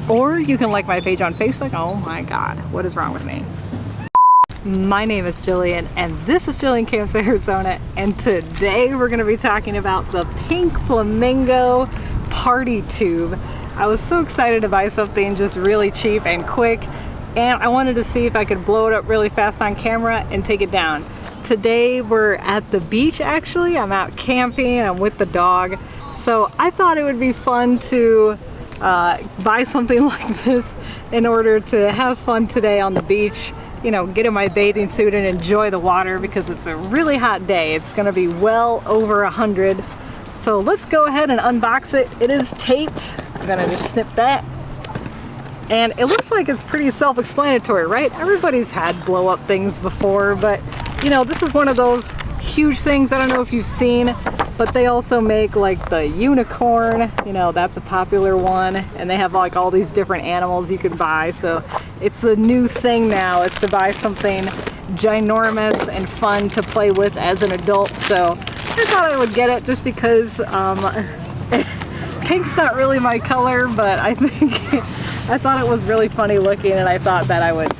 or you can like my page on Facebook. Oh my God, what is wrong with me? My name is Jillian, and this is Jillian Camps, Arizona, and today we're going to be talking about the Pink Flamingo party tube. I was so excited to buy something just really cheap and quick, and I wanted to see if I could blow it up really fast on camera and take it down. Today we're at the beach actually. I'm out camping, I'm with the dog, so I thought it would be fun to buy something like this in order to have fun today on the beach. You know, get in my bathing suit and enjoy the water because it's a really hot day. It's gonna be well over 100. So let's go ahead and unbox it. It is taped. I'm gonna just snip that. And it looks like it's pretty self-explanatory, right? Everybody's had blow up things before, but you know, this is one of those huge things. I don't know if you've seen, but they also make like the unicorn, you know, that's a popular one, and they have like all these different animals you could buy. So it's the new thing now, is to buy something ginormous and fun to play with as an adult. So I thought I would get it just because pink's not really my color, but I think I thought it was really funny looking, and I thought that I would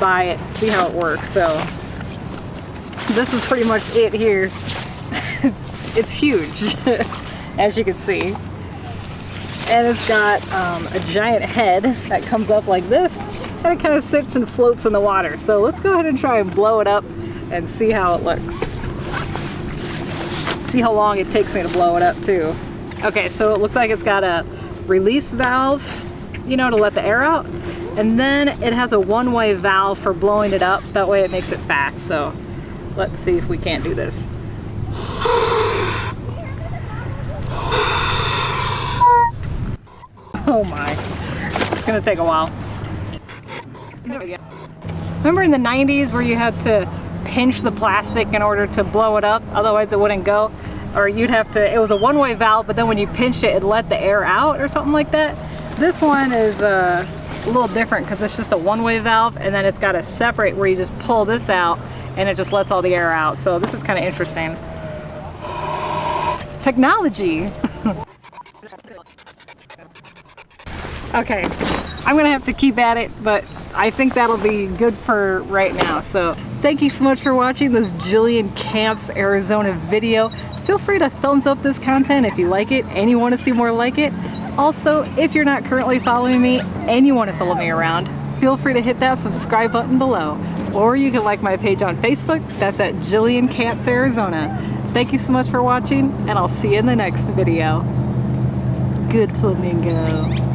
buy it, see how it works. So this is pretty much it here. It's huge, as you can see. And it's got a giant head that comes up like this, and it kind of sits and floats in the water. So let's go ahead and try and blow it up and see how it looks. See how long it takes me to blow it up too. Okay, so it looks like it's got a release valve, you know, to let the air out. And then it has a one-way valve for blowing it up. That way it makes it fast. So let's see if we can't do this. Oh my, it's gonna take a while. Remember in the 90s where you had to pinch the plastic in order to blow it up, otherwise it wouldn't go? Or you'd have to, it was a one-way valve, but then when you pinched it, it let the air out or something like that. This one is a little different because it's just a one-way valve, and then it's got a separate where you just pull this out and it just lets all the air out. So this is kind of interesting. Technology. Okay, I'm gonna have to keep at it, but I think that'll be good for right now. So thank you so much for watching this Jillian Camps Arizona video. Feel free to thumbs up this content if you like it and you want to see more like it. Also, if you're not currently following me and you want to follow me around, feel free to hit that subscribe button below. Or you can like my page on Facebook. That's at Jillian Camps Arizona. Thank you so much for watching, and I'll see you in the next video. Good flamingo.